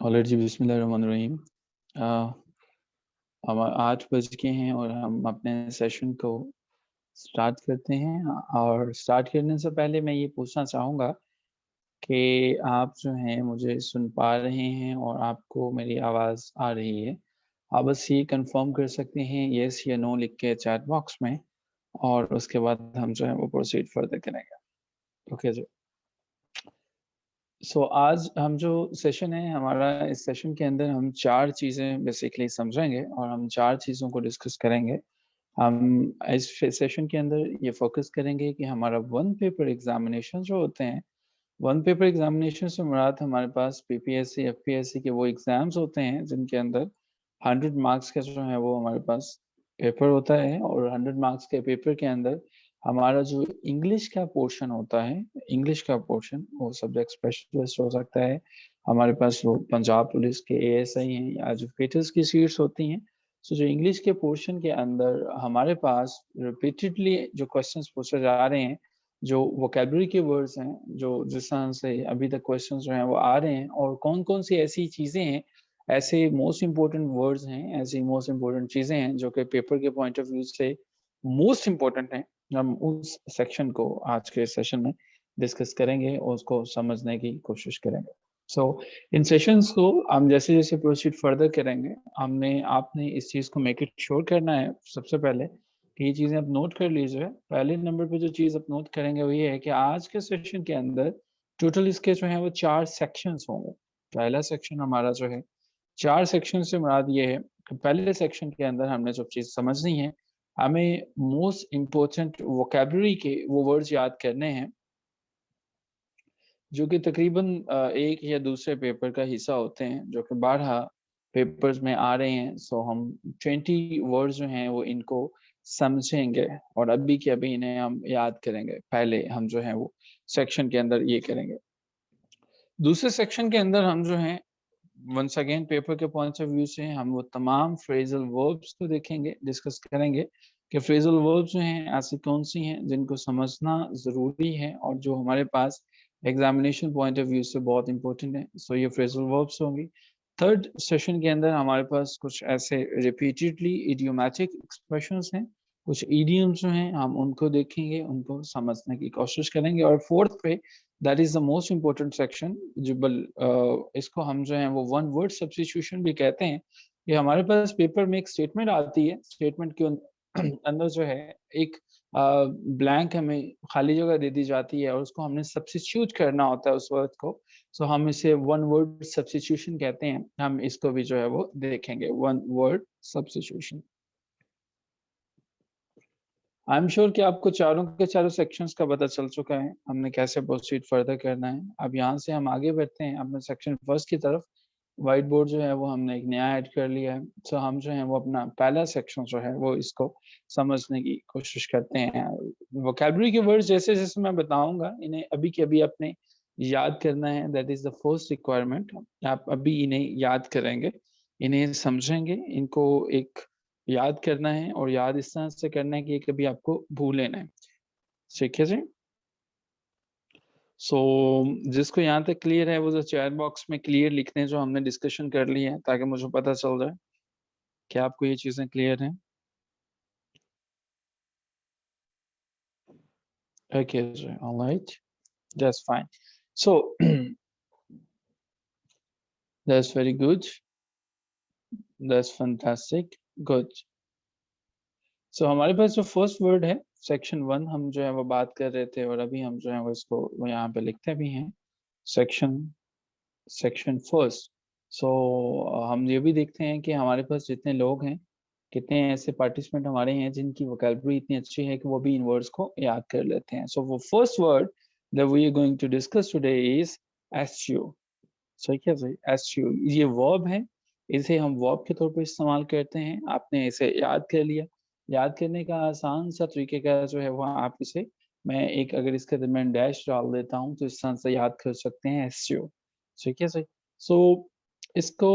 Already बिस्मिल्लाहिर्रहमानिर्रहीम। हम 8 बज गए हैं और हम अपने सेशन को स्टार्ट करते हैं। और स्टार्ट करने से पहले मैं ये पूछना चाहूँगा कि आप जो हैं मुझे सुन पा रहे हैं और आपको मेरी आवाज़ आ रही है। आप बस ये कंफर्म कर सकते हैं येस या नो लिख के चैट बॉक्स में, और उसके बाद हम जो है वो प्रोसीड फर्दर करेंगे। ओके जी। आज हम जो सेशन है हमारा, इस सेशन के अंदर हम 4 चीज़ें बेसिकली समझेंगे और हम 4 चीज़ों को डिस्कस करेंगे। हम इस सेशन के अंदर ये फ़ोकस करेंगे कि हमारा वन पेपर एग्ज़ामिनेशन जो होते हैं, वन पेपर एग्ज़ामिनेशन से मुराद हमारे पास पीपीएससी, एफपीएससी के वो एग्ज़ाम्स होते हैं जिनके अंदर 100 मार्क्स का जो है वो हमारे पास पेपर होता है, और 100 मार्क्स के पेपर के अंदर हमारा जो इंग्लिश का पोर्शन होता है, इंग्लिश का पोर्शन वो सब्जेक्ट स्पेशलिस्ट हो सकता है। हमारे पास वो पंजाब पुलिस के एएसआई हैं या एजुकेटर्स की सीट्स होती हैं। जो इंग्लिश के पोर्शन के अंदर हमारे पास रिपीटेडली जो क्वेश्चंस पूछे जा रहे हैं, जो वोकैब्युलरी के वर्ड्स हैं, जो जिस तरह से अभी तक क्वेश्चंस जो हैं वो आ रहे हैं, और कौन-कौन सी ऐसी चीज़ें हैं, ऐसे मोस्ट इम्पोर्टेंट वर्ड्स हैं, ऐसी मोस्ट इम्पोर्टेंट चीज़ें हैं जो कि पेपर के पॉइंट ऑफ व्यू से मोस्ट इम्पोर्टेंट हैं। हम उस सेक्शन को आज के सेशन में डिस्कस करेंगे और उसको समझने की कोशिश करेंगे। सो इन सेशंस को हम जैसे-जैसे प्रोसीड फर्दर करेंगे, आपने इस चीज़ को मेक इट श्योर करना है सबसे पहले कि ये चीज़ें आप नोट कर लीजिए। पहले नंबर पे जो चीज़ आप नोट करेंगे वो ये है कि आज के सेशन के अंदर टोटल इसके जो हैं वो 4 सेक्शंस होंगे। पहला सेक्शन हमारा जो है, 4 सेक्शन से मुराद ये है कि पहले सेक्शन के अंदर हमने जो चीज़ समझनी है, हमें मोस्ट इम्पोर्टेंट वोकैब्युलरी के वो वर्ड्स याद करने हैं, जो कि तकरीबन एक या दूसरे पेपर का हिस्सा होते हैं, जो कि 12 पेपर्स में आ रहे हैं। हम 20 वर्ड्स जो हैं वो इनको समझेंगे और अभी के अभी इन्हें हम याद करेंगे। पहले हम जो है वो सेक्शन के अंदर ये करेंगे। दूसरे सेक्शन के अंदर हम जो हैं वंस अगेन पेपर के पॉइंट ऑफ व्यू से हम वो तमाम फ्रेजल वर्ब्स को देखेंगे, डिस्कस करेंगे कि फ्रेजल वर्ब्स जो हैं ऐसी कौन-सी हैं जिनको समझना ज़रूरी है और जो हमारे पास एग्ज़ामिनेशन पॉइंट ऑफ व्यू से बहुत इम्पोर्टेंट है। ये फ्रेजल वर्ब्स होंगी। थर्ड सेशन के अंदर हमारे पास कुछ ऐसे रिपीटेडली इडियोमैटिक एक्सप्रेशंस हैं, कुछ इडियम्स जो हैं हम उनको देखेंगे, उनको समझने की कोशिश करेंगे। और फोर्थ पे that is the most important section, इसको हम जो है वो वन वर्ड सब्स्टिट्यूशन भी कहते हैं। कि हमारे पास पेपर में एक स्टेटमेंट आती है, स्टेटमेंट के अंदर जो है एक ब्लैंक हमें खाली जगह दे दी जाती है और उसको हमने सब्स्टिट्यूट करना होता है उस वर्ड को। हम इसे वन वर्ड सब्स्टिट्यूशन कहते हैं। हम इसको भी जो है वो देखेंगे, one word substitution. I am sure कि आपको चारों के चारों सेक्शंस का पता चल चुका है, हमने कैसे प्रोसीड फर्दर करना है। अब यहाँ से हम आगे बढ़ते हैं अपने सेक्शन फर्स्ट की तरफ। व्हाइट बोर्ड जो है वो हमने एक नया ऐड कर लिया है। हम जो है वो अपना पहला सेक्शन जो है वो इसको समझने की कोशिश करते हैं। वोकैब्युलरी के वर्ड्स जैसे-जैसे मैं बताऊँगा, इन्हें अभी के अभी आपने याद करना है। That is the first requirement. आप अभी इन्हें याद करेंगे, इन्हें समझेंगे, इनको एक याद करना है और याद इस तरह से करना है कि ये कभी आपको भूले ना। ठीक है जी? सो जिसको यहाँ तक क्लियर है वो जो चैट बॉक्स में क्लियर लिख दें जो हमने डिस्कशन कर ली है, ताकि मुझे पता चल जाए कि आपको ये चीज़ें क्लियर हैं। ओके जी, alright, that's fine. So that's very good, that's fantastic, good. हमारे पास जो फर्स्ट वर्ड है, सेक्शन 1 हम जो है वो बात कर रहे थे और अभी हम जो है वो इसको वो यहाँ पे लिखते भी हैं। Section section first. हम ये भी देखते हैं कि हमारे पास जितने लोग हैं, कितने ऐसे पार्टिसिपेंट हमारे हैं जिनकी वोकैब्युलरी इतनी अच्छी है कि वो भी इन वर्ड्स को याद कर लेते हैं। वो first word that we are going to discuss today is eschew. सही क्या सही? एस्च्यू ये वर्ब है, इसे हम वर्ब के तौर पे इस्तेमाल करते हैं। आपने इसे याद कर लिया। याद करने का आसान सा तरीका जो है वो आप इसे, मैं एक अगर इसके दरमियान डैश डाल देता हूँ तो इस तरह से याद कर सकते हैं एस्च्यू। ठीक है सही? सो इसको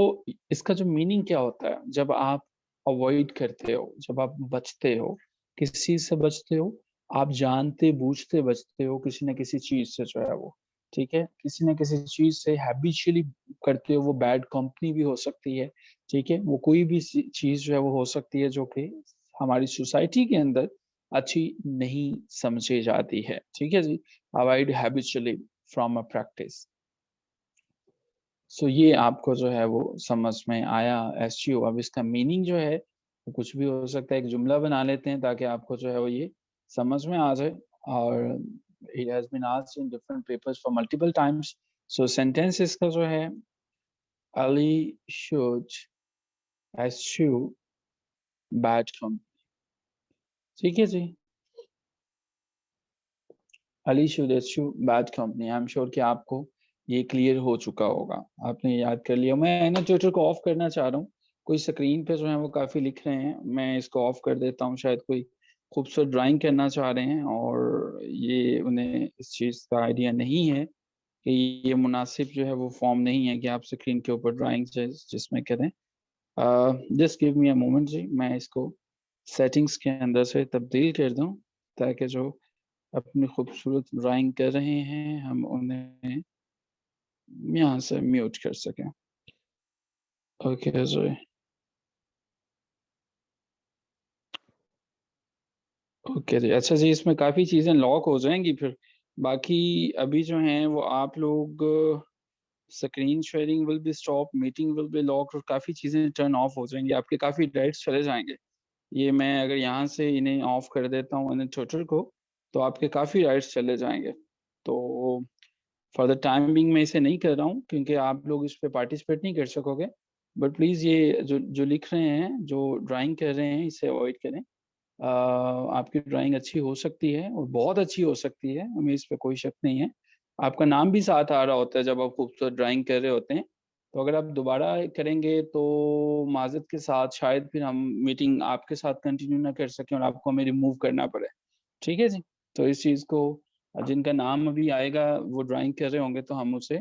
इसका जो मीनिंग क्या होता है जब आप अवॉइड करते हो, जब आप बचते हो, किस चीज़ से बचते हो? आप जानते-बूझते बचते हो किसी न किसी चीज़ से जो है वो। ठीक है, किसी न किसी चीज से हैबिचुअली करते हो, वो बैड कंपनी भी हो सकती है, ठीक है, वो कोई भी चीज जो है वो हो सकती है जो कि हमारी सोसाइटी के अंदर अच्छी नहीं समझी जाती है, ठीक है जी। Avoid habitually from a practice. So ये आपको जो है वो समझ में आया एसईओ। अब इसका मीनिंग जो है वो कुछ भी हो सकता है, एक जुमला बना लेते हैं ताकि आपको जो है वो ये समझ में आ जाए। और it has been asked in different papers for multiple times. So sentence इसका जो है, Ali should eschew bad company, ठीक है जी। Ali should eschew bad company. I am sure कि आपको ये क्लियर हो चुका होगा, आपने याद कर लिया। मैं एनोटेटर को ऑफ करना चाह रहा हूँ, कोई स्क्रीन पे जो है वो काफी लिख रहे हैं, मैं इसको ऑफ कर देता हूँ। शायद कोई खूबसूरत ड्राइंग करना चाह रहे हैं और ये उन्हें इस चीज का आइडिया नहीं है कि ये मुनासिब जो है वो फॉर्म नहीं है कि आप स्क्रीन के ऊपर ड्राइंग जिसमें करें। Just give me a moment जी, मैं इसको सेटिंग्स के अंदर से तब्दील कर दूं ताकि जो अपनी खूबसूरत ड्राइंग कर रहे हैं हम उन्हें यहाँ से म्यूट कर सकें। ओके जी, ओके जी। अच्छा जी, इसमें काफ़ी चीज़ें लॉक हो जाएंगी फिर, बाकी अभी जो हैं वो आप लोग screen sharing will be stop, meeting will be lock, और काफ़ी चीज़ें टर्न ऑफ हो जाएंगी, आपके काफ़ी राइट्स चले जाएंगे। ये मैं अगर यहाँ से इन्हें ऑफ कर देता हूँ इन्हें ट्विटर को, तो आपके काफ़ी राइट्स चले जाएंगे। तो फॉर द टाइम बिंग मैं इसे नहीं कर रहा हूँ क्योंकि आप लोग इस पे पार्टिसिपेट नहीं कर सकोगे। बट प्लीज़ ये जो जो लिख रहे हैं, जो ड्राइंग कर रहे हैं, इसे अवॉइड करें। आपकी ड्राइंग अच्छी हो सकती है और बहुत अच्छी हो सकती है, हमें इस पे कोई शक नहीं है। आपका नाम भी साथ आ रहा होता है जब आप खूबसूरत ड्राइंग कर रहे होते हैं। तो अगर आप दोबारा करेंगे तो माजरत के साथ शायद फिर हम मीटिंग आपके साथ कंटिन्यू ना कर सकें और आपको हमें रिमूव करना पड़े, ठीक है जी। तो इस चीज़ को, जिनका नाम अभी आएगा वो ड्राइंग कर रहे होंगे तो हम उसे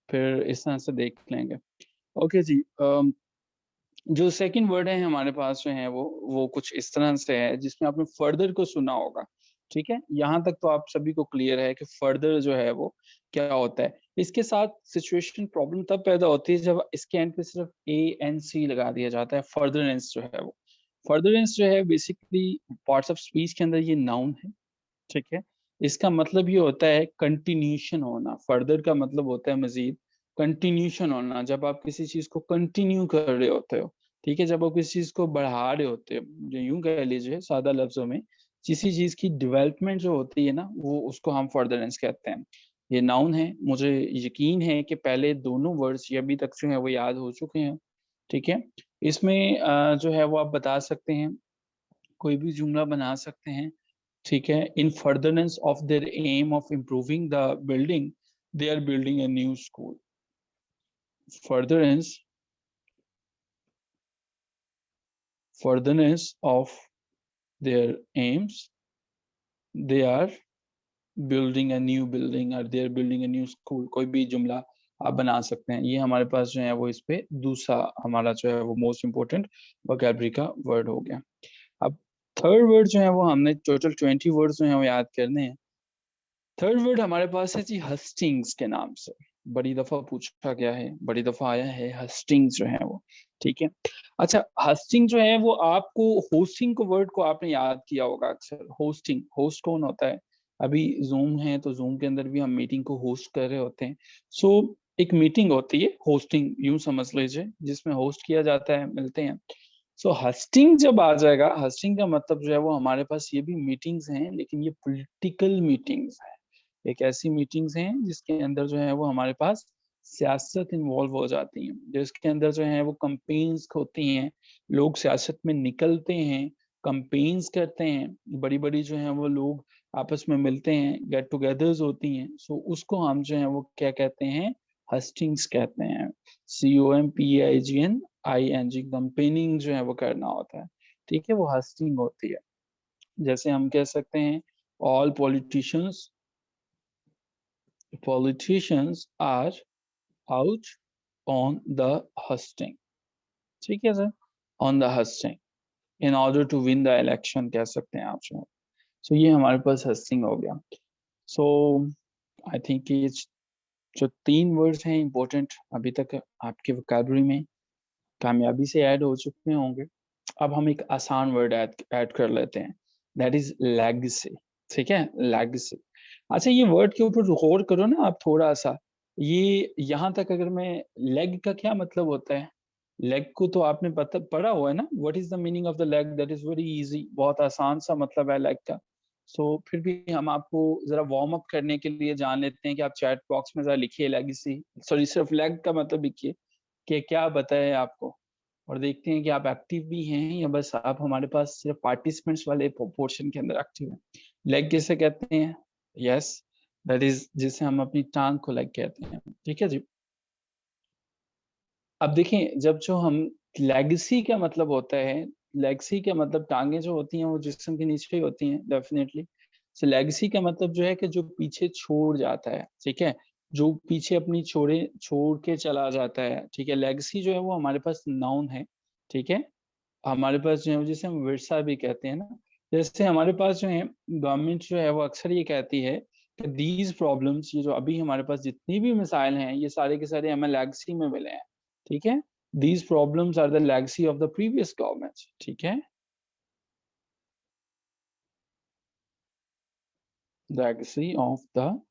फिर इस तरह से देख लेंगे। ओके जी। जो सेकंड वर्ड है हमारे पास जो है वो कुछ इस तरह से है जिसमें आपने फर्दर को सुना होगा, ठीक है। यहाँ तक तो आप सभी को क्लियर है कि फर्दर जो है वो क्या होता है। इसके साथ सिचुएशन प्रॉब्लम तब पैदा होती है जब इसके एंड पे सिर्फ ए एन सी लगा दिया जाता है। फर्दरेंस जो है वो, फर्दरेंस जो है बेसिकली पार्ट्स ऑफ स्पीच के अंदर ये नाउन है, ठीक है। इसका मतलब ये होता है कंटिन्यूशन होना। फर्दर का मतलब होता है मजीद, कंटिन्यूशन होना, जब आप किसी चीज को कंटिन्यू कर रहे होते हो, ठीक है, जब आप किसी चीज को बढ़ा रहे होते हो, जो यूं कह लीजिए सादा लफ्जों में, किसी चीज की डेवलपमेंट जो होती है ना, वो उसको हम फर्दरेंस कहते हैं। ये नाउन है। मुझे यकीन है कि पहले दोनों वर्ड्स ये अभी तक जो है वो याद हो चुके हैं, ठीक है। इसमें जो है वो आप बता सकते हैं, कोई भी जुमला बना सकते हैं, ठीक है। In furtherance of their aim of improving the building, they are building a new school. Furtherance, furtherance of their aims, they are building a new building or they are building a new school। कोई भी जुमला आप बना सकते हैं। ये हमारे पास जो है वो इस पे दूसरा हमारा जो है वो मोस्ट इम्पोर्टेंट वोकैबुलरी का वर्ड हो गया। अब थर्ड वर्ड जो है वो हमने टोटल 20 वर्ड्स जो है वो याद करने हैं। थर्ड वर्ड हमारे पास है जी हस्टिंग्स के नाम से। बड़ी दफा पूछा गया है, बड़ी दफा आया है, हस्टिंग्स जो है वो, ठीक है। अच्छा, हस्टिंग जो है वो आपको, होस्टिंग को वर्ड को आपने याद किया होगा अक्सर। होस्टिंग, होस्ट कौन होता है? अभी जूम है तो जूम के अंदर भी हम मीटिंग को होस्ट कर रहे होते हैं। सो एक मीटिंग होती है, होस्टिंग यूं समझ लीजिए, जिसमें होस्ट किया जाता है, मिलते हैं। सो हस्टिंग जब आ जाएगा, हस्टिंग का मतलब जो है वो हमारे पास ये भी मीटिंग्स हैं, लेकिन ये पॉलिटिकल मीटिंग्स हैं। एक ऐसी मीटिंग्स हैं जिसके अंदर जो है वो हमारे पास सियासत इन्वॉल्व हो जाती है, जिसके अंदर जो है वो कैंपेन्स होती हैं, लोग सियासत में निकलते हैं, कैंपेन्स करते हैं, बड़ी बड़ी जो है वो लोग आपस में मिलते हैं, गेट टुगेदर्स होती हैं। सो उसको हम जो है वो क्या कहते हैं? हस्टिंग्स कहते हैं। COMPAIGNING, कंपेनिंग जो है वो करना होता है, ठीक है, वो हस्टिंग होती है। जैसे हम कह सकते हैं, all politicians are out on the husting, ठीक है sir, on the husting in order to win the election कह सकते हैं आप जो। सो ये हमारे पास हस्टिंग हो गया। सो आई थिंक जो 3 वर्ड्स हैं इम्पोर्टेंट अभी तक आपके वोकैब्युलरी में कामयाबी से ऐड हो चुके होंगे। अब हम एक आसान वर्ड ऐड कर लेते हैं, दैट इज़ लेगेसी। ठीक है? लेगेसी। अच्छा, ये वर्ड के ऊपर गौर करो ना आप थोड़ा-सा। ये यहाँ तक अगर मैं लेग का क्या मतलब होता है? लेग को तो आपने पढ़ा हुआ है ना? What is the meaning of the leg? That is very easy, बहुत आसान सा मतलब है लेग का। सो फिर भी हम आपको ज़रा वार्म अप करने के लिए जान लेते हैं कि आप चैट बॉक्स में ज़रा लिखिए लेगेसी, सॉरी सिर्फ लेग का मतलब लिखिए कि क्या बताएँ आपको? और देखते हैं कि आप एक्टिव भी हैं या बस आप हमारे पास सिर्फ पार्टिसिपेंट्स वाले पोर्शन के अंदर एक्टिव हैं। लेग किसे कहते हैं? यस, दैट इज़ जिसे हम अपनी टाँग को लेग कहते हैं। ठीक है जी? अब देखें, जब जो हम लेगेसी का मतलब होता है, लेगेसी का मतलब टाँगें जो होती हैं वो जिस्म के नीचे ही होती हैं डेफ़िनेटली। सो लेगेसी का मतलब जो है कि जो पीछे छोड़ जाता है, ठीक है? जो पीछे अपनी छोड़ के चला जाता है, ठीक है? लेगेसी जो है वो हमारे पास नाउन है, ठीक है? हमारे पास जो है जिसे हम विरसा भी कहते हैं ना, जैसे हमारे पास जो है गवर्नमेंट जो है वो अक्सर ये कहती है कि दीज़ प्रॉब्लम्स, ये जो अभी हमारे पास जितनी भी मिसाइल हैं, ये सारे के सारे हमें लेगेसी में मिले हैं, ठीक है? These problems are the legacy of the previous governments, ठीक है? लेगेसी ऑफ द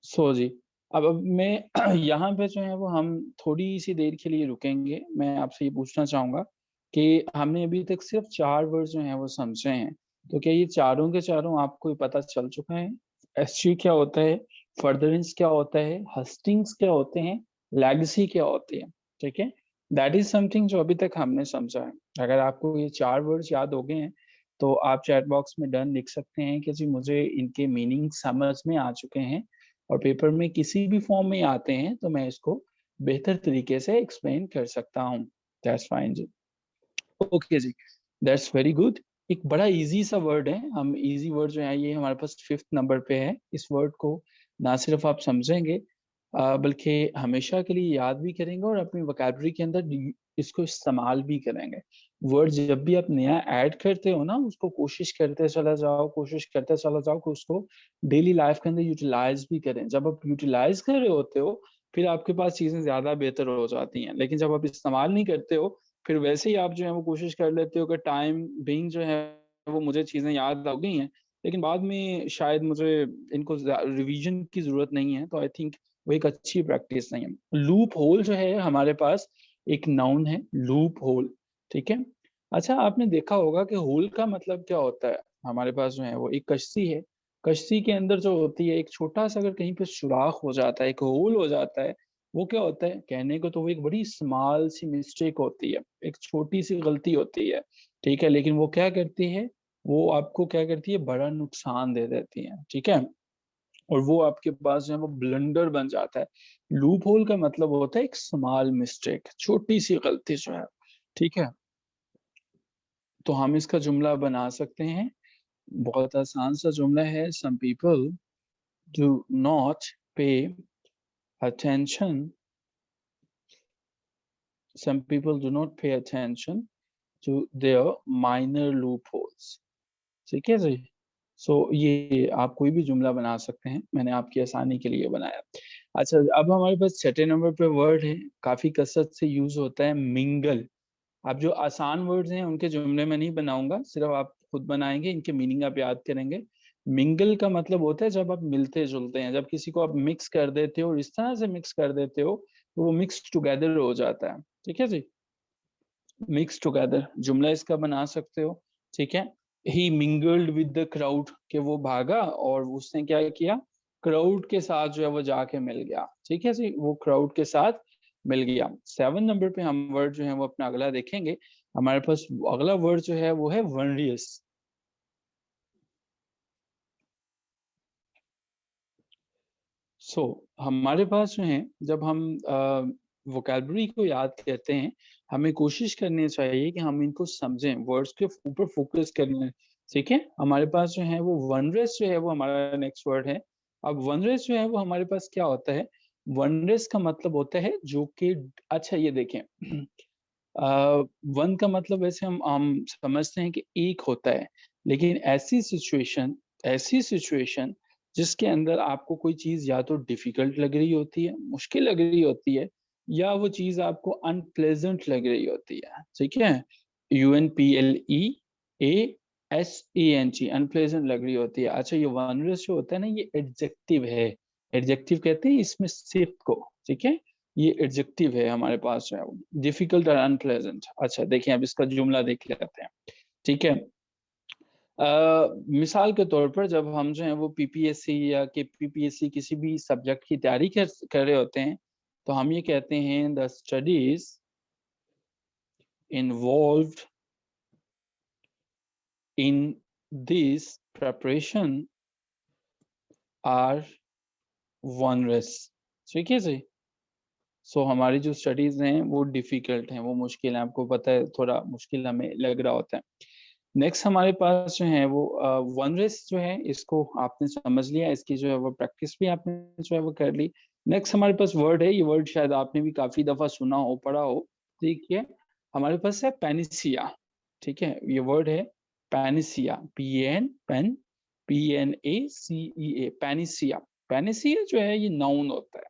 सो जी, अब मैं यहाँ पे जो है वो हम थोड़ी-सी देर के लिए रुकेंगे। मैं आपसे ये पूछना चाहूँगा कि हमने अभी तक सिर्फ़ 4 वर्ड जो हैं वो समझे हैं। तो क्या ये चारों के चारों आपको पता चल चुका है? एसजी क्या होता है? फर्दरेंस क्या होता है? हस्टिंग्स क्या होते हैं? लेगेसी क्या होती है? ठीक है? दैट इज़ समथिंग जो अभी तक हमने समझा है। अगर आपको ये 4 वर्ड्स याद हो गए हैं, तो आप चैट बॉक्स में डन लिख सकते हैं कि जी मुझे इनके मीनिंग समझ में आ चुके हैं। और पेपर में किसी भी फॉर्म में आते हैं, तो मैं इसको बेहतर तरीके से एक्सप्लेन कर सकता हूँ। दैट्स फाइन जी। ओके जी, दैट्स वेरी गुड। एक बड़ा ईज़ी सा वर्ड है, हम ईज़ी वर्ड जो है ये हमारे पास 5th नंबर पे है। इस वर्ड को ना सिर्फ़ आप समझेंगे बल्कि हमेशा के लिए याद भी करेंगे और अपनी वोकैब्युलरी के अंदर इसको इस्तेमाल भी करेंगे। वर्ड जब भी आप नया ऐड करते हो ना, उसको कोशिश करते चला जाओ कि उसको डेली लाइफ़ के अंदर यूटिलाइज़ भी करें। जब आप यूटिलाइज़ कर रहे होते हो, फिर आपके पास चीज़ें ज़्यादा बेहतर हो जाती हैं। लेकिन जब आप इस्तेमाल नहीं करते हो, फिर वैसे ही आप जो है वो कोशिश कर लेते हो कि टाइम बीइंग जो है वो मुझे चीज़ें याद हो गई हैं, लेकिन बाद में शायद मुझे इनको रिवीजन की ज़रूरत नहीं है, तो आई थिंक वो एक अच्छी प्रैक्टिस नहीं है। लूप होल जो है हमारे पास एक नाउन है, लूप होल, ठीक है? अच्छा, आपने देखा होगा कि होल का मतलब क्या होता है? हमारे पास जो है वो एक कश्ती है, कश्ती के अंदर जो होती है एक छोटा-सा अगर कहीं पे सुराख हो जाता है, एक होल हो जाता है, वो क्या होता है? कहने को तो वो एक बड़ी स्मॉल सी मिस्टेक होती है, एक छोटी-सी गलती होती है, ठीक है? लेकिन वो क्या करती है, वो आपको क्या करती है, बड़ा नुकसान दे देती है, ठीक है? और वो आपके पास जो है वो ब्लंडर बन जाता है। लूप होल का मतलब होता है एक स्मॉल मिस्टेक, छोटी-सी गलती जो है, ठीक है? तो हम इसका जुमला बना सकते हैं, बहुत आसान सा जुमला है, some people do not pay attention some people do not pay attention to their minor loopholes. ठीक है जी? सो ये आप कोई भी जुमला बना सकते हैं, मैंने आपकी आसानी के लिए बनाया। अच्छा, अब हमारे पास छठे नंबर पे वर्ड है, काफ़ी कसरत से यूज़ होता है, मिंगल। अब जो आसान वर्ड्स हैं उनके जुमले मैं नहीं बनाऊँगा, सिर्फ़ आप खुद बनाएँगे, इनके मीनिंग आप याद करेंगे। मिंगल का मतलब होता है जब आप मिलते-जुलते हैं, जब किसी को आप मिक्स कर देते हो और इस तरह से मिक्स कर देते हो, तो वो मिक्स टुगेदर हो जाता है। ठीक है जी? मिक्स टुगेदर जुमला इसका बना सकते हो, ठीक है? ही मिंगल्ड विद द क्राउड कि वो भागा और उसने क्या किया? क्राउड के साथ जो है वो जाके मिल गया, ठीक है जी? वो क्राउड के साथ मिल गया। 7 नंबर पे हम वर्ड जो है वो अपना अगला देखेंगे। हमारे पास अगला वर्ड जो है वो है वनरियस। सो हमारे पास जो है जब हम वोकैब्युलरी को याद करते हैं, हमें कोशिश करनी चाहिए कि हम इनको समझें, वर्ड्स के ऊपर फोकस करना है, ठीक है? हमारे पास जो है वो वनरेस जो है वो हमारा नेक्स्ट वर्ड है। अब वनरेस जो है वो हमारे पास क्या होता है? वनरेस का मतलब होता है जो कि अच्छा ये देखें अ, वन का मतलब वैसे हम समझते हैं कि एक होता है, लेकिन ऐसी सिचुएशन जिसके अंदर आपको कोई चीज़ या तो डिफ़िकल्ट लग रही होती है, मुश्किल लग रही होती है, या वो चीज़ आपको अनप्लेज़ेंट लग रही होती है, ठीक है? UNPLEASENT अनप्लेज़ेंट लग रही होती है। अच्छा, ये वनरस जो होता है ना, ये एडजेक्टिव है। एडजेक्टिव कहते हैं इसमें सिर्फ़ को, ठीक है? ये एडजेक्टिव है हमारे पास जो है वो, डिफ़िकल्ट और अनप्लेज़ेंट। अच्छा देखिए, अब इसका जुमला देख लेते हैं, ठीक है? मिसाल के तौर पर जब हम जो है वो पीपीएससी या केपीपीएससी किसी भी सब्जेक्ट की तैयारी कर रहे होते हैं, तो हम ये कहते हैं the studies involved in this preparation are onerous. ठीक है जी। सो हमारी जो स्टडीज हैं वो डिफिकल्ट हैं, वो मुश्किल है, आपको पता है थोड़ा मुश्किल हमें लग रहा होता है। नेक्स्ट हमारे पास जो है वो वन रेस जो है, इसको आपने समझ लिया, इसकी जो है वो प्रैक्टिस भी आपने जो है वो कर ली। नेक्स्ट हमारे पास वर्ड है, ये वर्ड शायद आपने भी काफी दफा सुना हो, पढ़ा हो। ठीक है, हमारे पास है पेनिसिया। ठीक है, ये वर्ड है पेनिसिया, PNPNACEA, पेनिसिया। पेनिसिया जो है ये नाउन होता है।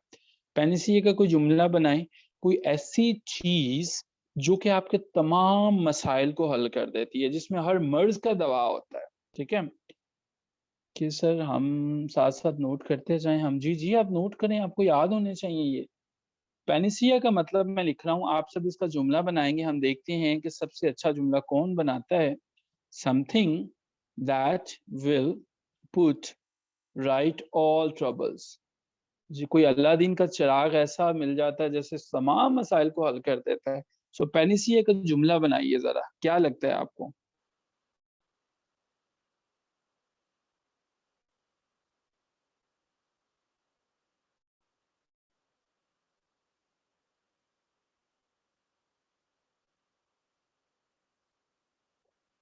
पेनिसिया का कोई जुमला बनाए, कोई ऐसी चीज जो कि आपके तमाम मसाइल को हल कर देती है, जिसमें हर मर्ज का दवा होता है। ठीक है कि सर हम साथ साथ नोट करते जाएं, हम जी जी आप नोट करें, आपको याद होने चाहिए ये। पेनिसिया का मतलब मैं लिख रहा हूँ, आप सब इसका जुमला बनाएंगे, हम देखते हैं कि सबसे अच्छा जुमला कौन बनाता है। Something that will put right all troubles. जी, कोई अलादीन का चिराग ऐसा मिल जाता है जैसे तमाम मसाइल को हल कर देता है। सो पेनिसिया का जुमला बनाइए जरा, क्या लगता है आपको?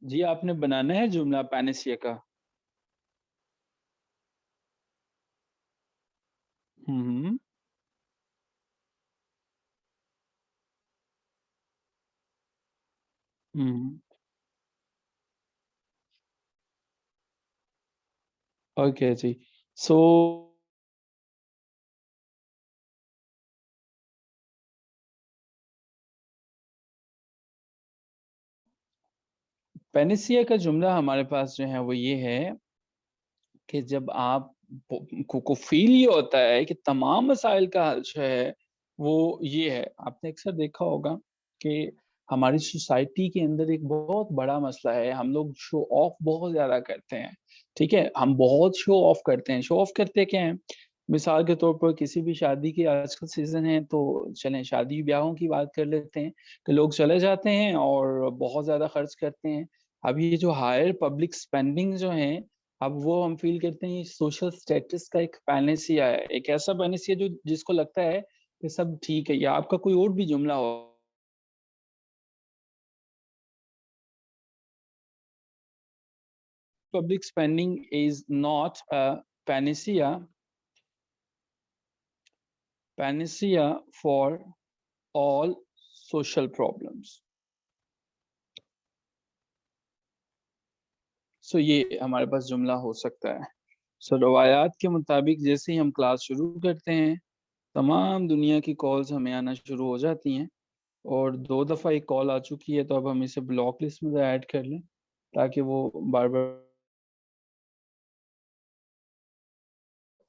जी, आपने बनाना है जुमला पेनिसिया का। हम्म। हम्म। ओके जी। सो पेनिसिया का जुमला हमारे पास जो है वो ये है कि जब आप को फील ये होता है कि तमाम मसाइल का हल जो है वो ये है। आपने अक्सर देखा होगा कि हमारी सोसाइटी के अंदर एक बहुत बड़ा मसला है, हम लोग शो ऑफ बहुत ज्यादा करते हैं। ठीक है, हम बहुत शो ऑफ करते हैं। शो ऑफ करते क्या है? मिसाल के तौर पर किसी भी शादी की आजकल सीजन है, तो चलें शादी ब्याहों की बात कर लेते हैं कि लोग चले जाते हैं और बहुत ज्यादा खर्च करते हैं। अब ये जो हायर पब्लिक स्पेंडिंग जो है, अब वो हम फ़ील करते हैं, ये सोशल स्टेटस का एक पैनेसिया है, एक ऐसा पैनेसिया जो जिसको लगता है कि सब ठीक है, या आपका कोई और भी जुमला हो। Public spending is not a panacea, panacea for all social problems. So ये हमारे पास जुमला हो सकता है। सो रवायात के मुताबिक जैसे ही हम क्लास शुरू करते हैं, तमाम दुनिया की कॉल्स हमें आना शुरू हो जाती हैं, और 2 दफ़ा एक कॉल आ चुकी है, तो अब हम इसे ब्लॉक लिस्ट में ऐड कर लें, ताकि वो बार-बार।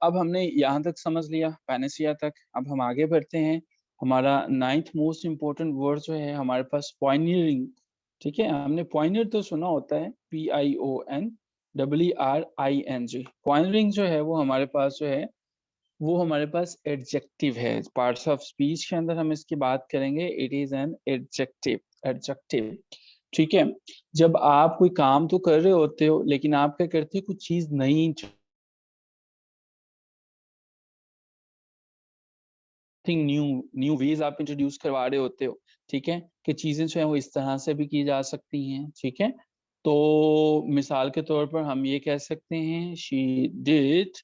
अब हमने यहाँ तक समझ लिया, पैनेसिया तक। अब हम आगे बढ़ते हैं। हमारा 9th मोस्ट इम्पोर्टेंट वर्ड जो है हमारे पास पॉइनियरिंग। ठीक है, हमने पॉइनियर तो सुना होता है, PIONERING। पॉइनियरिंग जो है वो हमारे पास जो है वो हमारे पास एडजेक्टिव है। पार्ट्स ऑफ स्पीच के अंदर हम इसकी बात करेंगे, it is an adjective. Adjective, ठीक है। जब आप कोई काम तो कर रहे होते हो, लेकिन आप क्या करते हो, कुछ चीज नई, थिंग न्यू, न्यू वेज आप इंट्रोड्यूस करवा रहे होते हो। ठीक है, कि चीजें जो है वो इस तरह से भी की जा सकती हैं। ठीक है, तो मिसाल के तौर पर हम ये कह सकते हैं, she did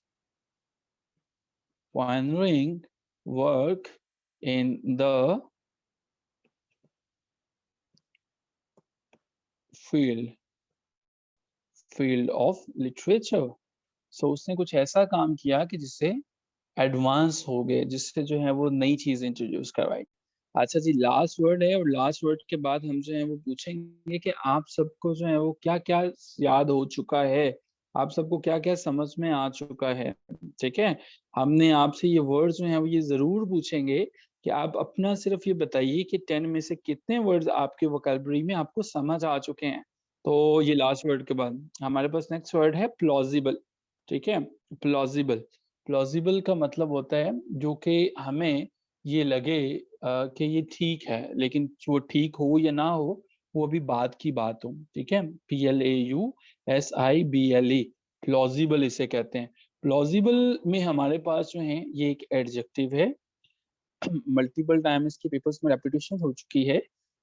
pioneering work in the field field of literature। सो उसने कुछ ऐसा काम किया कि जिससे एडवांस हो गए, जिससे जो है वो नई चीज इंट्रोड्यूस करवाई। अच्छा जी, लास्ट वर्ड है और लास्ट वर्ड के बाद हम जो है वो पूछेंगे कि आप सबको जो है वो क्या क्या याद हो चुका है, आप सबको क्या क्या समझ में आ चुका है। ठीक है, हमने आपसे ये वर्ड्स जो है वो ये जरूर पूछेंगे कि आप अपना सिर्फ ये बताइए कि 10 में से कितने वर्ड्स आपके वोकैबुलरी में आपको समझ आ चुके हैं। तो ये लास्ट वर्ड के बाद हमारे पास नेक्स्ट वर्ड है प्लॉजिबल। ठीक है, प्लॉजिबल। प्लॉजिबल का मतलब होता है जो कि हमें ये लगे कि ये ठीक है, लेकिन वो ठीक हो या ना हो वो अभी बात की बात हो। ठीक है, PLAUSIBLE, प्लॉजिबल इसे कहते हैं। प्लॉजिबल में हमारे पास जो है ये एक एडजेक्टिव है, मल्टीपल टाइम इसके पेपर्स में रेपिटेशन हो चुकी है।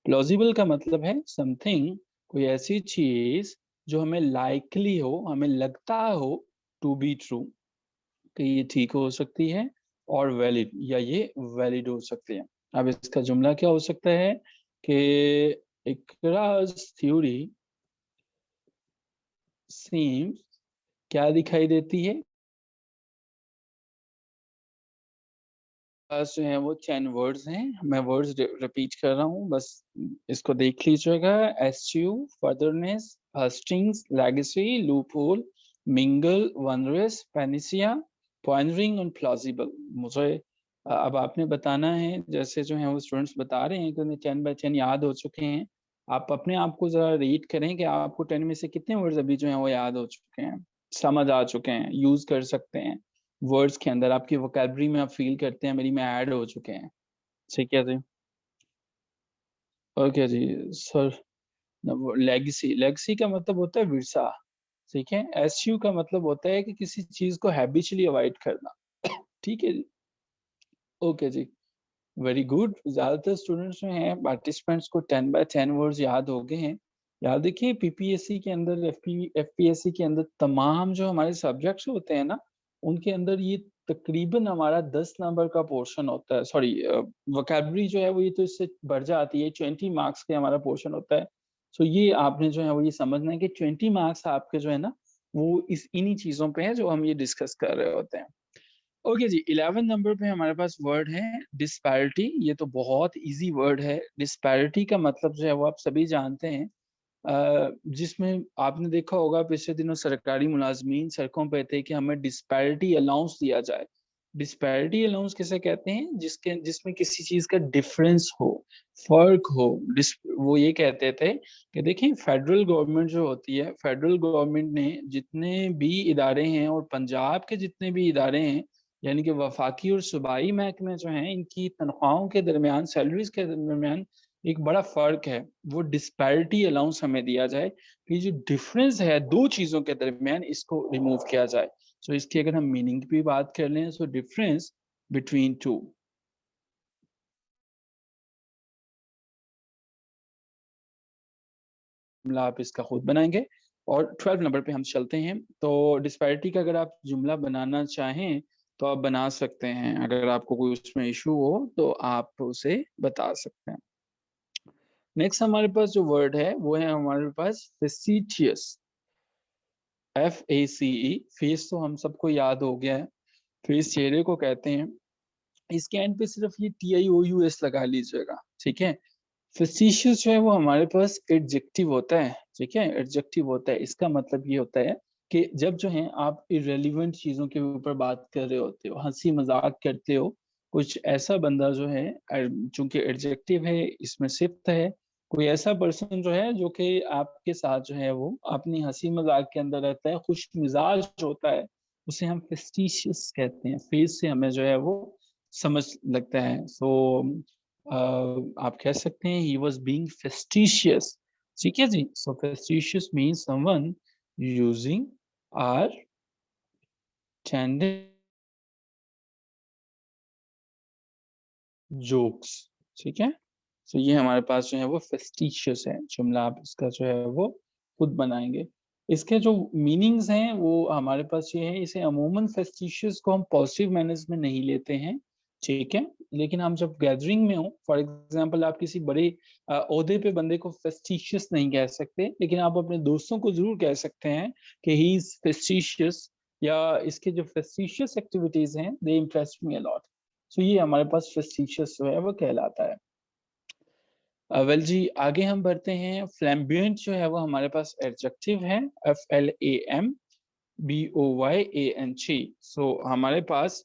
प्लॉजिबल का मतलब है समथिंग, कोई ऐसी चीज जो हमें लाइकली हो, हमें लगता हो टू बी ट्रू, कि ये ठीक हो सकती है, और वैलिड, या ये वैलिड हो सकती है। अब इसका जुमला क्या हो सकता है कि इकराज थ्योरी सीम्स, क्या दिखाई देती है, पास जो है वो 10 वर्ड्स हैं, मैं वर्ड्स रिपीट कर रहा हूँ, बस इसको देख लीजिएगा। एस्च्यू, फर्दरनेस, हस्टिंग्स, लेगेसी, लूपहोल, मिंगल, वनरेस, पेनिसिया, पॉइंटरिंग और प्लॉजिबल। मुझे अब आपने बताना है, जैसे जो है वो स्टूडेंट्स बता रहे हैं कि उन्हें 10/10 याद हो चुके हैं। आप अपने आप को जरा रेट करें कि आपको 10 में से कितने वर्ड्स अभी जो है वो याद हो चुके हैं, समझ आ चुके हैं, यूज कर सकते हैं वर्ड्स के अंदर, आपकी वोकैबुलरी में आप फील करते हैं मेरी में ऐड हो चुके हैं। ठीक है जी, ओके जी सर। लेगेसी, लेगेसी का मतलब होता है विरसा। ठीक है, एसयू का मतलब होता है कि किसी चीज को हैबिचुअली अवॉइड करना। ठीक है जी, ओके जी, वेरी गुड। ज्यादातर स्टूडेंट्स जो हैं पार्टिसिपेंट्स को 10/10 वर्ड्स याद हो गए हैं। याद देखिए, पीपीएससी के अंदर, एफपीएससी के अंदर तमाम जो हमारे सब्जेक्ट्स होते हैं ना, उनके अंदर ये तकरीबन हमारा 10 नंबर का पोर्शन होता है। सॉरी, वोकैबुलरी जो है वो ये तो इससे बढ़ जाती है, 20 मार्क्स के हमारा पोर्शन होता है। सो ये आपने जो है वो ये समझना है कि 20 मार्क्स आपके जो है ना वो इस इन्हीं चीजों पे है जो हम ये डिस्कस कर रहे होते हैं। ओके जी, 11 नंबर पे हमारे पास वर्ड है डिस्पैरिटी। ये तो बहुत इजी वर्ड है। डिस्पैरिटी का मतलब जो है वो आप सभी जानते हैं, जिसमें आपने देखा होगा पिछले दिनों सरकारी मुलाजमीन सड़कों पे थे कि हमें डिस्पैरिटी अलाउंस दिया जाए। डिस्पैरिटी अलाउंस किसे कहते हैं, जिसमें किसी चीज का डिफरेंस हो, फर्क हो। वो ये कहते थे कि देखिए, फेडरल गवर्नमेंट जो होती है, फेडरल गवर्नमेंट ने जितने भी इदारे हैं और पंजाब के जितने भी इदारे हैं, यानी कि वफाकी और सूबाई महकमे जो हैं, इनकी तनख्वाहों के दरमियान, सैलरीज के दरमियान एक बड़ा फर्क है। वो डिस्पैरिटी अलाउंस हमें दिया जाए कि जो डिफरेंस है दो चीजों के दरमियान, इसको रिमूव किया जाए। सो इसकी अगर हम मीनिंग की भी बात कर लें, सो डिफरेंस बिटवीन टू, जुमला आप इसका खुद बनाएंगे। और 12 नंबर पे हम चलते हैं। तो डिस्पैरिटी का अगर आप जुमला बनाना चाहें तो आप बना सकते हैं, अगर आपको कोई उसमें इशू हो तो आप उसे बता सकते हैं। नेक्स्ट हमारे पास जो वर्ड है वो है हमारे पास फेसिटियस। FACE, फेस तो हम सबको याद हो गया है, फेस चेहरे को कहते हैं। इसके एंड पे सिर्फ ये TIOUS लगा लीजिएगा। ठीक है, फेसिशियस जो है वो हमारे पास एडजेक्टिव होता है। ठीक है, एडजेक्टिव होता है, इसका मतलब ये होता है कि जब जो है आप इरेलीवेंट चीजों के ऊपर बात कर रहे होते हो, हंसी मजाक करते हो, कुछ ऐसा बंदा जो है, चूंकि एडजेक्टिव है इसमें सिफ्त है, कोई ऐसा पर्सन जो है जो कि आपके साथ जो है वो अपनी हंसी मजाक के अंदर रहता है, खुश मिजाज होता है, उसे हम फेस्टिशियस कहते हैं। फेस से हमें जो है वो समझ लगता है। सो आप कह सकते हैं ही वॉज बींग फेस्टिशियस। ठीक है जी, so facetious means someone using are tended jokes. ठीक है, तो ये हमारे पास जो है वो फेस्टिशियस है जुमला, आप इसका जो है वो खुद बनाएंगे। इसके जो मीनिंग्स हैं वो हमारे पास ये है, इसे अमूमन फेस्टिशियस को हम पॉजिटिव मैनर्स में नहीं लेते हैं। ठीक है, लेकिन हम जब गैदरिंग में हो, फॉर एग्जांपल आप किसी बड़े ओहदे पे बंदे को फेस्टिशियस नहीं कह सकते, लेकिन आप अपने दोस्तों को जरूर कह सकते हैं कि ही इज फेस्टिशियस, या इसके जो फेस्टिशियस एक्टिविटीज हैं दे इंटरेस्ट मी अलॉट। सो ये हमारे पास फेस्टिशियस जो है वो कहलाता है। वेल जी, आगे हम बढ़ते हैं। फ्लैम्बियंट जो है वो हमारे पास एडजेक्टिव है, FLAMBOYANT। सो हमारे पास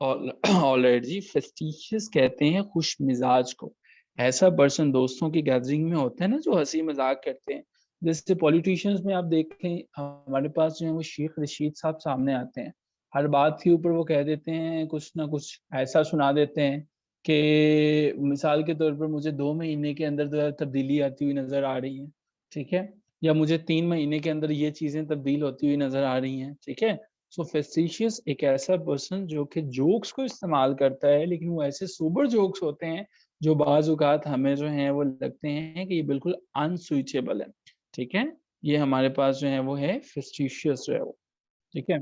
ऑलरेडी फेस्टिशियस कहते हैं खुश मिजाज को। ऐसा पर्सन दोस्तों की गैदरिंग में होता है ना जो हंसी मजाक करते हैं। जैसे पॉलिटिशियंस में आप देखें, हमारे पास जो है वो शेख रशीद साहब सामने आते हैं, हर बात के ऊपर वो कह देते हैं कुछ ना कुछ ऐसा सुना देते हैं कि मिसाल के तौर पर मुझे 2 महीने के अंदर जो है तब्दीली आती हुई नजर आ रही है, ठीक है, या मुझे 3 महीने के अंदर ये चीजें तब्दील होती हुई नजर आ रही हैं, ठीक है। सो फेस्टिशियस एक ऐसा पर्सन जो कि जोक्स को इस्तेमाल करता है, लेकिन वो ऐसे सुपर जोक्स होते हैं जो बाज औकात हमें जो है वो लगते हैं कि ये बिल्कुल अनस्विचेबल है, ठीक है। ये हमारे पास जो है वो है फेस्टिशियस जो है वो, ठीक है।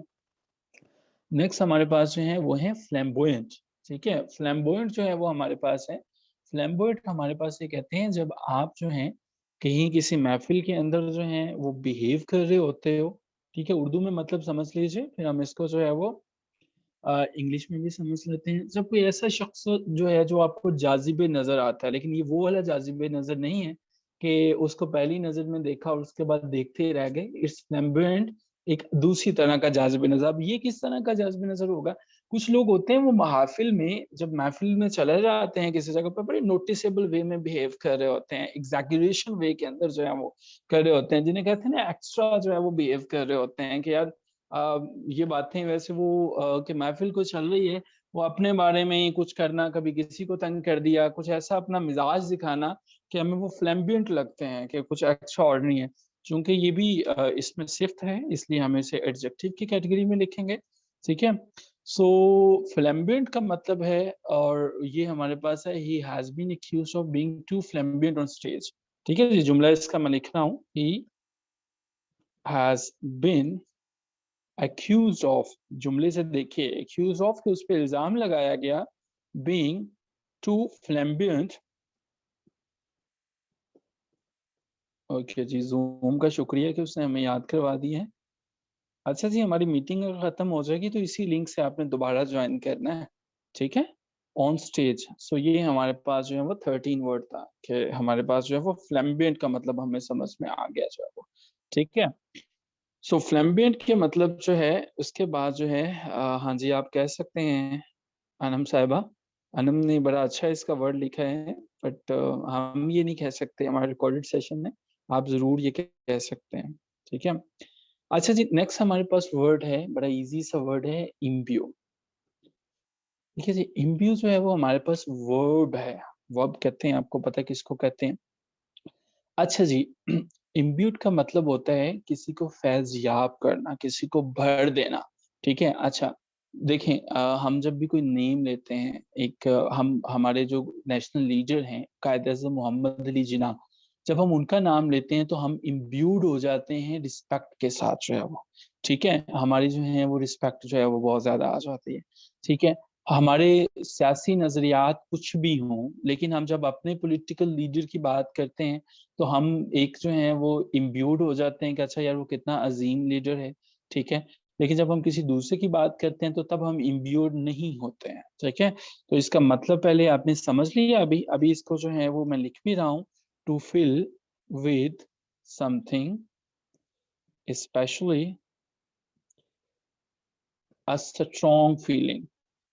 नेक्स्ट हमारे पास जो है वो है फ्लैम्बोयंट, ठीक है। फ्लैम्बोयंट जो है वो हमारे पास है। फ्लैम्बोयंट हमारे पास ये कहते हैं जब आप जो है कहीं किसी महफिल के अंदर जो है वो बिहेव कर रहे होते हो, ठीक है। उर्दू में मतलब समझ लीजिए, फिर हम इसको जो है वो इंग्लिश में भी समझ लेते हैं। जब कोई ऐसा शख्स जो है जो आपको जाजिबे नजर आता है, लेकिन ये वो वाला जाजिबे नजर नहीं है कि उसको पहली नजर में देखा और उसके बाद देखते ही रह गए। इट्स फ्लैम्बोयंट, एक दूसरी तरह का जाजिबे नजर। अब ये किस तरह का जाजिबे नजर होगा? कुछ लोग होते हैं वो महफिल में, जब महफिल में चले जाते हैं किसी जगह पर, बड़े नोटिसेबल वे में बिहेव कर रहे होते हैं, एग्जैगरेशन वे के अंदर जो है वो कर रहे होते हैं, जिन्हें कहते हैं ना एक्स्ट्रा जो है वो बिहेव कर रहे होते हैं कि यार ये बातें वैसे वो कि महफिल को चल रही है, वो अपने बारे में ही कुछ करना, कभी किसी को तंग कर दिया, कुछ ऐसा अपना मिजाज दिखाना कि हमें वो फ्लैम्बियंट लगते हैं कि कुछ एक्स्ट्रा ऑर्डिनरी है। चूंकि ये भी इसमें सिफ्त है, इसलिए हम इसे एडजेक्टिव की कैटेगरी में लिखेंगे, ठीक है। सो फ्लैम्बियंट का मतलब है, और ये हमारे पास है, he has been accused of being too flamboyant on stage, ठीक है। ये जुमला इसका मैं लिख रहा हूँ, he has been accused of, जुमले से देखिए accused of कि उस पर इल्जाम लगाया गया, being too flamboyant। ओके जी, जूम का शुक्रिया कि उसने हमें याद करवा दी है। अच्छा जी, हमारी मीटिंग अगर खत्म हो जाएगी तो इसी लिंक से आपने दोबारा ज्वाइन करना है, ठीक है, ऑन स्टेज। सो ये हमारे पास जो है वो 13 वर्ड था कि हमारे पास जो है वो फ्लैम्बियंट का मतलब हमें समझ में आ गया जो है वो, ठीक है। सो फ्लैम्बियंट के मतलब जो है उसके बाद जो है हाँ जी आप कह सकते हैं अनम साहिबा। अनम ने बड़ा अच्छा इसका वर्ड लिखा है, बट हम ये नहीं कह सकते हमारे रिकॉर्डेड सेशन में। आप जरूर ये कह सकते हैं, ठीक है। अच्छा जी, नेक्स्ट हमारे पास वर्ड है, बड़ा इजी सा वर्ड है, इम्ब्यू। ठीक है जी, इम्ब्यू जो है वो हमारे पास वर्ब है। वर्ब कहते हैं, आपको पता है किसको कहते हैं? अच्छा जी, इम्ब्यूट का मतलब होता है किसी को फैज़ याब करना, किसी को भर देना, ठीक है? अच्छा, देखें हम जब भी कोई नेम लेते हैं, एक हम हमारे जो नेशनल लीडर हैं, कायद-ए-आज़म मोहम्मद अली जिन्ना, जब हम उनका नाम लेते हैं तो हम इम्ब्यूड हो जाते हैं रिस्पेक्ट के साथ जो है वो, ठीक है? हमारी जो है वो रिस्पेक्ट जो है वो बहुत ज़्यादा आ जाती है, ठीक है? हमारे सियासी नज़रियात कुछ भी हों, लेकिन हम जब अपने पॉलिटिकल लीडर की बात करते हैं तो हम एक जो है वो इम्ब्यूड हो जाते हैं कि अच्छा यार वो कितना अजीम लीडर है, ठीक है। लेकिन जब हम किसी दूसरे की बात करते हैं तो तब हम इम्ब्यूड नहीं होते हैं, ठीक है। तो इसका मतलब पहले आपने समझ लिया, अभी अभी इसको जो है वो मैं लिख भी रहा हूँ, to fill with something specially a strong feeling,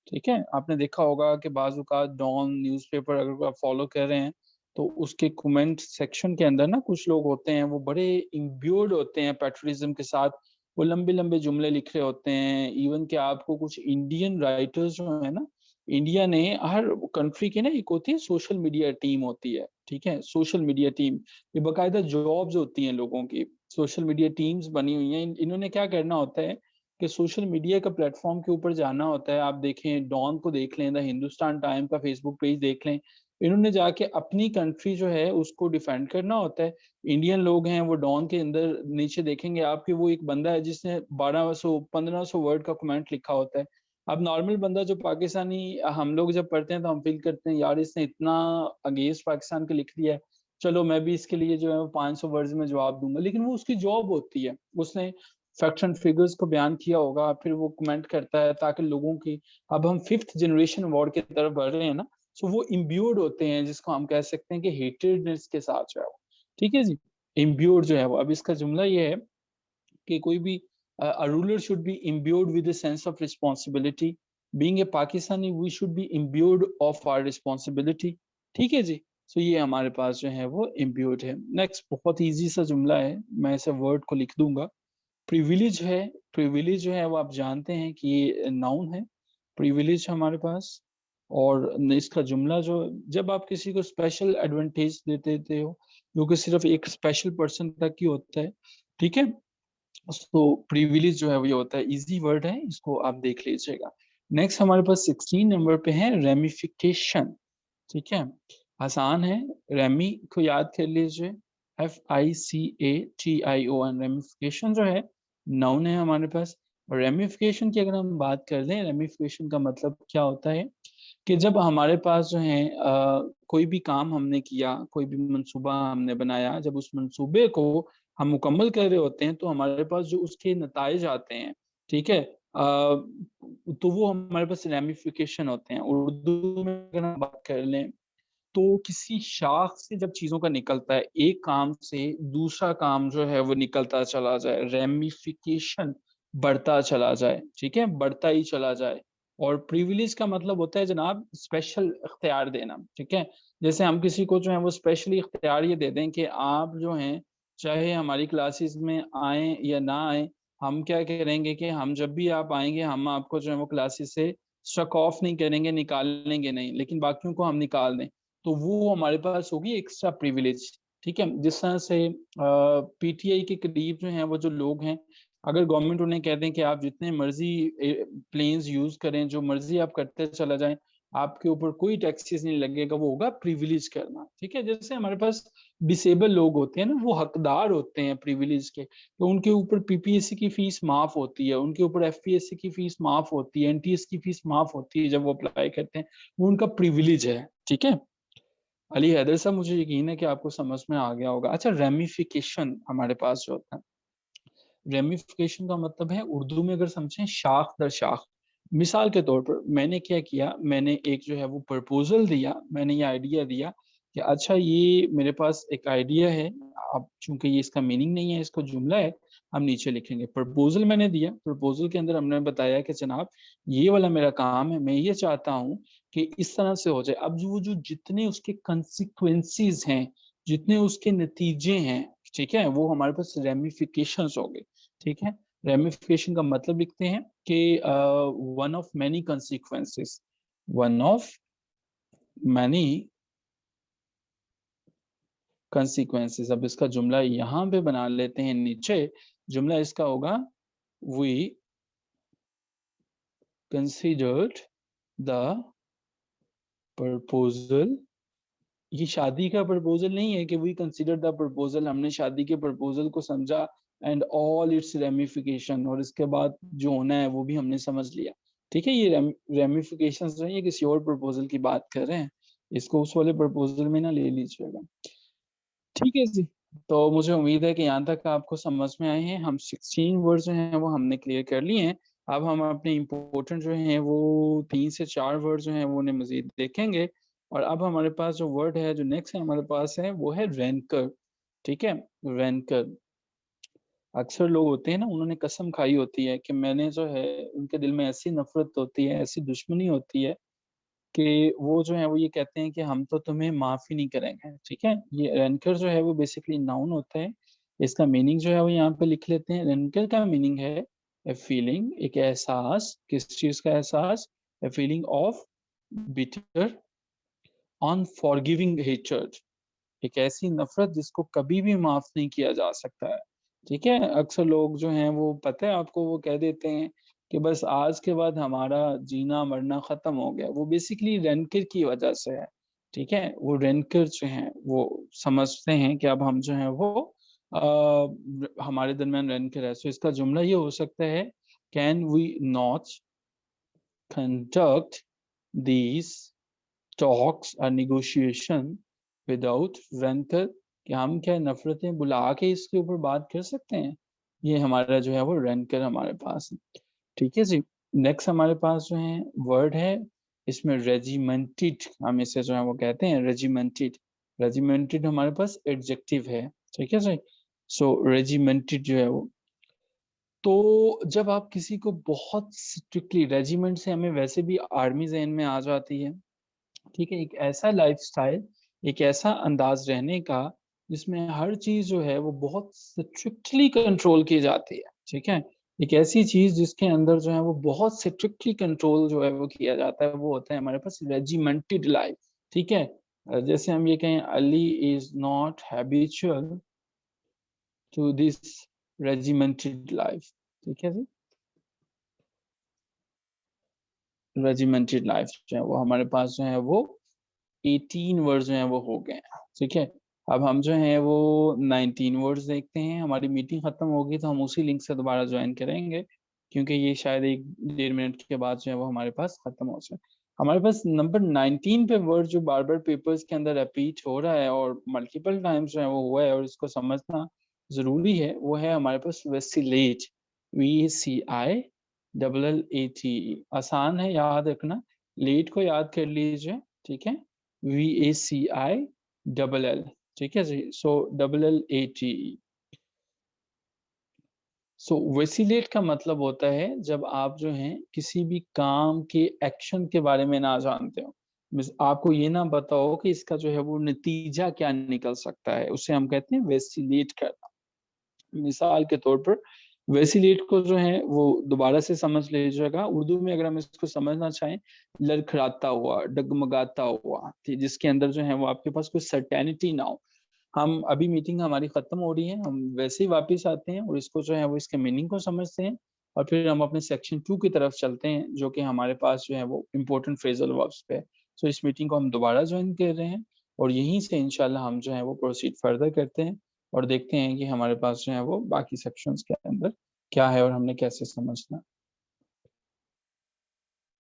ठीक है। आपने देखा होगा कि बाज़ औक़ात डॉन न्यूज़पेपर अगर आप फॉलो कर रहे हैं, तो उसके कमेंट सेक्शन के अंदर ना कुछ लोग होते हैं, वो बड़े इम्ब्यूड होते हैं पैट्रियटिज़्म के साथ, वो लंबे-लंबे जुमले लिख रहे होते हैं। इवन कि आपको कुछ इंडियन राइटर्स जो है ना, इंडिया ने हर कंट्री की ना एक होती है सोशल मीडिया टीम होती है, ठीक है? सोशल मीडिया टीम, ये बाकायदा जॉब्स होती हैं लोगों की, सोशल मीडिया टीम्स बनी हुई हैं। इन्होंने क्या करना होता है कि सोशल मीडिया का प्लेटफ़ॉर्म के ऊपर जाना होता है। आप देखें डॉन को देख लें, द हिंदुस्तान टाइम का फ़ेसबुक पेज देख लें। इन्होंने जाके अपनी कंट्री जो है उसको डिफेंड करना होता है। इंडियन लोग हैं वो डॉन के अंदर नीचे देखेंगे आप कि वो एक बंदा है जिसने 1200 1500 वर्ड का कमेंट लिखा होता है। अब नॉर्मल बंदा जो पाकिस्तानी हम लोग जब पढ़ते हैं तो हम फ़ील करते हैं यार इसने इतना अगेंस्ट पाकिस्तान के लिख दिया है। चलो मैं भी इसके लिए जो है वो 500 वर्ड्स में जवाब दूँगा। लेकिन वो उसकी जॉब होती है। उसने फैक्ट्स एंड फिगर्स को बयान किया होगा, फिर वो कमेंट करता है ताकि लोगों की, अब हम 5th जनरेशन अवार्ड की तरफ बढ़ रहे हैं ना, सो वो इम्ब्यूड होते हैं, जिसको हम कह सकते हैं कि हेटेडनेस के साथ जो है वो, ठीक है जी, इम्ब्यूड जो है वो। अब इसका जुमला ये है कि कोई भी a ruler should be imbued with a sense of responsibility. Being a Pakistani, we should be imbued of our responsibility. ठीक है जी, so ये हमारे पास जो है वो imbued है। नेक्स्ट बहुत इजी सा जुमला है, मैं इसे वर्ड को लिख दूंगा। प्रिविलेज है, प्रिविलेज जो है वो आप जानते हैं कि ये नाउन है, प्रिविलेज हमारे पास। और इसका जुमला जो, जब आप किसी को स्पेशल एडवांटेज देते हो जो कि सिर्फ एक स्पेशल पर्सन तक ही होता है, ठीक है, तो प्रिविलेज जो है वो ये होता है। इजी वर्ड है, इसको आप देख लीजिएगा। नेक्स्ट हमारे पास 16 नंबर पे है रेमिफिकेशन, ठीक है, आसान है। रेमी को याद कर लीजिए, FICATION। रेमिफिकेशन जो है नाउन है हमारे पास। और रेमिफिकेशन की अगर हम बात कर लें, रेमिफिकेशन का मतलब क्या होता है कि जब हमारे पास जो है कोई भी काम हमने किया, कोई भी मंसूबा हमने बनाया, जब उस मंसूबे को हम मुकम्मल कर रहे होते हैं तो हमारे पास जो उसके नताइज आते हैं, ठीक है, तो वो हमारे पास रेमिफिकेशन होते हैं। उर्दू में अगर हम बात कर लें तो किसी शाख से जब चीजों का निकलता है, एक काम से दूसरा काम जो है वो निकलता चला जाए, रेमिफिकेशन बढ़ता चला जाए, ठीक है, बढ़ता ही चला जाए। और प्रिविलेज का मतलब होता है जनाब स्पेशल इख्तियार देना, ठीक है। जैसे हम किसी को जो है वो स्पेशली इख्तियार ये दे दें कि आप जो हैं चाहे हमारी क्लासेस में आए या ना आए, हम क्या करेंगे कि हम जब भी आप आएंगे हम आपको जो है वो क्लासेस से स्ट्रक ऑफ नहीं करेंगे, निकालेंगे नहीं, लेकिन बाकियों को हम निकाल दें, तो वो हमारे पास होगी एक्स्ट्रा प्रिविलेज, ठीक है। जिस तरह से पीटीआई के करीब जो हैं वो जो लोग हैं, अगर गवर्नमेंट उन्हें कह दें कि आप जितने मर्जी प्लेन्स यूज करें, जो मर्जी आप करते चला जाएं, आपके ऊपर कोई टैक्सेस नहीं लगेगा, वो होगा प्रिविलेज करना, ठीक है। जैसे हमारे पास डिसेबल लोग होते हैं ना, वो हकदार होते हैं प्रिविलेज के, तो उनके ऊपर पीपीएससी की फीस माफ होती है, उनके ऊपर एफपीएससी की फीस माफ होती है, एनटीएस की फीस माफ होती है जब वो अप्लाई करते हैं, वो उनका प्रिविलेज है, ठीक है। अली हैदर साहब, मुझे यकीन है कि आपको समझ में आ गया होगा। अच्छा, रेमिफिकेशन हमारे पास जो होता है, रेमिफिकेशन का मतलब है उर्दू में अगर समझें शाख दर शाख। मिसाल के तौर पर मैंने क्या किया, मैंने एक जो है वो प्रपोजल दिया, मैंने ये आइडिया दिया कि अच्छा ये मेरे पास एक आइडिया है। अब चूंकि ये इसका मीनिंग नहीं है, इसको जुमला है, हम नीचे लिखेंगे प्रपोजल मैंने दिया। प्रपोजल के अंदर हमने बताया कि जनाब ये वाला मेरा काम है, मैं ये चाहता हूँ कि इस तरह से हो जाए। अब जो जितने उसके कंसिक्वेंसीज हैं, जितने उसके नतीजे हैं, ठीक है, वो हमारे पास रेमिफिकेशंस हो गए, ठीक है। रेमिफिकेशन का मतलब लिखते हैं कि one of many consequences, one of many consequences. अब इसका जुमला यहाँ पे बना लेते हैं नीचे। जुमला इसका होगा, वी कंसिडर्ड द प्रपोजल। ये शादी का प्रपोजल नहीं है कि वी कंसिडर द प्रपोजल, हमने शादी के प्रपोजल को समझा एंड ऑल इट्स रेमिफिकेशन, और इसके बाद जो होना है वो भी हमने समझ लिया, ठीक है। ये रेमिफिकेशन जो है ये किसी और प्रपोजल की बात कर रहे हैं, इसको उस वाले प्रपोजल में ना ले लीजिएगा, ठीक है जी। तो मुझे उम्मीद है कि यहाँ तक आपको समझ में आए हैं। हम 16 वर्ड जो हैं वो हमने क्लियर कर लिए हैं। अब हम अपने इम्पोर्टेंट जो हैं वो 3 से 4 वर्ड जो हैं वो उन्हें मजीद देखेंगे। और अब हमारे पास जो वर्ड है, जो नेक्स्ट है हमारे पास है, वो है रैंकर, ठीक है। रैंकर, अक्सर लोग होते हैं ना, उन्होंने कसम खाई होती है कि मैंने जो है, उनके दिल में ऐसी नफरत होती है, ऐसी दुश्मनी होती है कि वो जो है वो ये कहते हैं कि हम तो तुम्हें माफ ही नहीं करेंगे, ठीक है। ये रैंकर जो है वो बेसिकली नाउन होता है। इसका मीनिंग जो है वो यहाँ पे लिख लेते हैं। रैंकर का मीनिंग है ए फीलिंग, एक एहसास, किस चीज का एहसास, a feeling of bitter unforgiving hatred, एक ऐसी नफरत जिसको कभी भी माफ नहीं किया जा सकता है, ठीक है। अक्सर लोग जो हैं वो, पता है आपको, वो कह देते हैं कि बस आज के बाद हमारा जीना मरना खत्म हो गया, वो बेसिकली रेनकर की वजह से है, ठीक है। वो रेनकर जो हैं वो समझते हैं कि अब हम जो है वो हमारे दरमियान रेनकर है। सो इसका जुमला ये हो सकता है, can we not conduct these talks और निगोशिएशन विदाउट रेंकर, कि हम क्या नफरतें बुला के इसके ऊपर बात कर सकते हैं, ये हमारा जो है वो रैंकर हमारे पास है। ठीक है जी। नेक्स्ट हमारे पास जो है वर्ड है, इसमें रेजिमेंटेड हम इसे जो है वो कहते हैं रेजिमेंटेड। रेजिमेंटेड हमारे पास एडजेक्टिव है। ठीक है जी। सो रेजिमेंटेड जो है वो, तो जब आप किसी को बहुत स्ट्रिक्टली, रेजिमेंट से हमें वैसे भी आर्मी ज़हन में आ जाती है। ठीक है, एक ऐसा लाइफ़स्टाइल, एक ऐसा अंदाज़ रहने का जिसमें हर चीज़ जो है वो बहुत स्ट्रिक्टली कंट्रोल की जाती है, ठीक है? एक ऐसी चीज़ जिसके अंदर जो है वो बहुत स्ट्रिक्टली कंट्रोल जो है वो किया जाता है, वो होता है हमारे पास रेजिमेंटेड लाइफ़, ठीक है? जैसे हम ये कहें Ali is not habitual to this regimented life, ठीक है जी? रेजिमेंटेड लाइफ़ जो है वो हमारे पास जो है वो 18 वर्ड्स जो हैं वो हो गए हैं, ठीक है? अब हम जो हैं वो 19 वर्ड्स देखते हैं, हमारी मीटिंग खत्म होगी तो हम उसी लिंक से दोबारा जॉइन करेंगे, क्योंकि ये शायद 1 डेढ़ मिनट के बाद जो है वो हमारे पास खत्म हो जाए। हमारे पास नंबर 19 पे वर्ड जो बार-बार पेपर्स के अंदर रिपीट हो रहा है और मल्टीपल टाइम्स जो है वो हुआ है और इसको समझना ज़रूरी है, वो है हमारे पास वैसिलेट, वी-सी-आई डबल एल-ए-टी-ई, आसान है याद रखना, लेट को याद कर लीजिए, ठीक है? VACI डबल एल, ठीक है जी? So double L A T E. So vacillate का मतलब होता है जब आप जो हैं किसी भी काम के एक्शन के बारे में ना जानते हो। मिस आपको ये ना पता हो कि इसका जो है वो नतीजा क्या निकल सकता है, उसे हम कहते हैं वैसिलेट करना। मिसाल के तौर पर वैसिलेट को जो है वो दोबारा से समझ लीजिएगा। उर्दू में अगर हम इसको समझना चाहें, लड़खड़ाता हुआ, डगमगाता हुआ, कि जिसके अंदर जो है वो आपके पास कोई सर्टेनिटी ना हो। हम अभी मीटिंग हमारी खत्म हो रही है, हम वैसे ही वापस आते हैं और इसको जो है वो इसके मीनिंग को समझते हैं और फिर हम अपने सेक्शन 2 की तरफ चलते हैं, जो कि हमारे पास जो है वो इम्पोर्टेंट फ्रेज़ल वर्ब्स पे है। सो इस मीटिंग को हम दोबारा जॉइन कर रहे हैं और यहीं से इंशाल्लाह हम जो है वो प्रोसीड फर्दर करते हैं और देखते हैं कि हमारे पास जो है वो बाकी सेक्शंस के अंदर क्या है और हमने कैसे समझना है।